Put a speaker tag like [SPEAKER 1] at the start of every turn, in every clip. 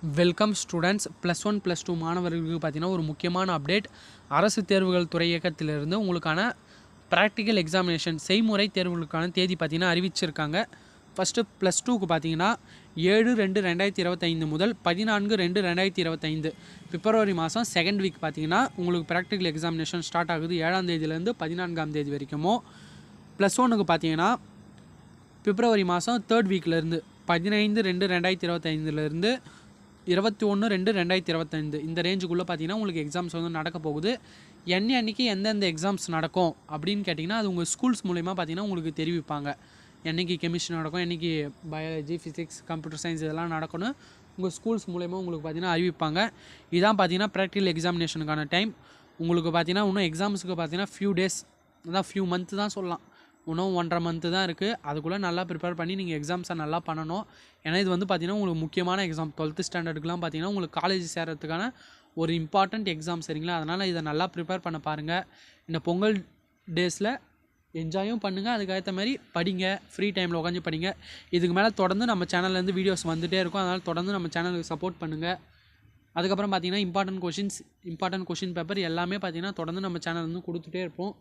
[SPEAKER 1] Welcome students +1 +2 மாணவர்களுக்கு பார்த்தீங்கன்னா ஒரு முக்கியமான அப்டேட். அரசு தேர்வுகள் துறை இயக்கத்திலிருந்து உங்களுக்கான ப்ராக்டிக்கல் எக்ஸாமினேஷன் செய்முறை தேர்வுகளுக்கான தேதி பார்த்தீங்கன்னா அறிவிச்சிருக்காங்க. ஃபஸ்ட்டு +2க்கு பார்த்தீங்கன்னா 7/2/2025 முதல் 14/2/2025 பிப்ரவரி மாதம் செகண்ட் வீக் பார்த்தீங்கன்னா உங்களுக்கு ப்ராக்டிக்கல் எக்ஸாமினேஷன் ஸ்டார்ட் ஆகுது. 7ஆம் தேதியிலேருந்து 14ஆம் தேதி வரைக்கும். +1க்கு பார்த்தீங்கன்னா பிப்ரவரி மாதம் தேர்ட் வீக்லேருந்து 15/2/2025 21/2/2025 இந்த ரேஞ்சுக்குள்ளே பார்த்தீங்கன்னா உங்களுக்கு எக்ஸாம்ஸ் வந்து நடக்க போகுது. அன்னைக்கு எந்தெந்த எக்ஸாம்ஸ் நடக்கும் அப்படின்னு கேட்டிங்கன்னா அது உங்கள் ஸ்கூல்ஸ் மூலிமா பார்த்தீங்கன்னா உங்களுக்கு தெரிவிப்பாங்க. என்றைக்கு கெமிஸ்ட்ரி நடக்கும், என்றைக்கு பயாலஜி, ஃபிசிக்ஸ், கம்ப்யூட்டர் சயின்ஸ் இதெல்லாம் நடக்கணும் உங்கள் ஸ்கூல்ஸ் மூலிமா உங்களுக்கு பார்த்தீங்கன்னா அறிவிப்பாங்க. இதான் பார்த்தீங்கன்னா ப்ராக்டிக்கல் எக்ஸாமினேஷனுக்கான டைம். உங்களுக்கு பார்த்தீங்கன்னா இன்னும் எக்ஸாம்ஸுக்கு பார்த்தீங்கன்னா ஃபியூ டேஸ் அதான் ஃபியூ மந்த்து தான் சொல்லலாம். இன்னும் 1.5 மந்த்து தான் இருக்குது. அதுக்குள்ளே நல்லா ப்ரிப்பேர் பண்ணி நீங்கள் எக்ஸாம்ஸை நல்லா பண்ணணும். ஏன்னா இது வந்து பார்த்திங்கன்னா உங்களுக்கு முக்கியமான எக்ஸாம். 12th ஸ்டாண்டர்டுக்குலாம் பார்த்திங்கன்னா உங்களுக்கு காலேஜ் சேர்கிறதுக்கான ஒரு இம்பார்ட்டண்ட் எக்ஸாம், சரிங்களா? அதனால் இதை நல்லா ப்ரிப்பேர் பண்ண பாருங்கள். இந்த பொங்கல் டேஸில் என்ஜாயும் பண்ணுங்கள், அதுக்கேற்ற மாதிரி படிங்க, ஃப்ரீ டைமில் உட்காந்து படிங்க. இதுக்கு மேலே தொடர்ந்து நம்ம சேனல்லேருந்து வீடியோஸ் வந்துகிட்டே இருக்கும். அதனால் தொடர்ந்து நம்ம சேனலுக்கு சப்போர்ட் பண்ணுங்கள். அதுக்கப்புறம் பார்த்திங்கன்னா இம்பார்ட்டன்ட் கொஷின் பேப்பர் எல்லாமே பார்த்திங்கன்னா தொடர்ந்து நம்ம சேனல் வந்து கொடுத்துட்டே இருப்போம்.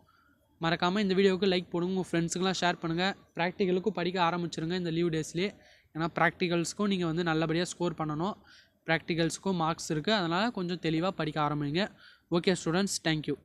[SPEAKER 1] மறக்காமல் இந்த வீடியோவுக்கு லைக் போடுங்க, உங்கள் ஃப்ரெண்ட்ஸுக்கெலாம் ஷேர் பண்ணுங்கள். ப்ராக்டிக்கலுக்கும் படிக்க ஆரம்பிச்சிருங்க இந்த லீவ் டேஸ்லேயே. ஏன்னா ப்ராக்டிகல்ஸ்க்கும் நீங்கள் வந்து நல்லபடியாக ஸ்கோர் பண்ணணும். ப்ராக்டிகல்ஸுக்கும் மார்க்ஸ் இருக்குது, அதனால் கொஞ்சம் தெளிவாக படிக்க ஆரம்பிங்க. Okay students, thank you.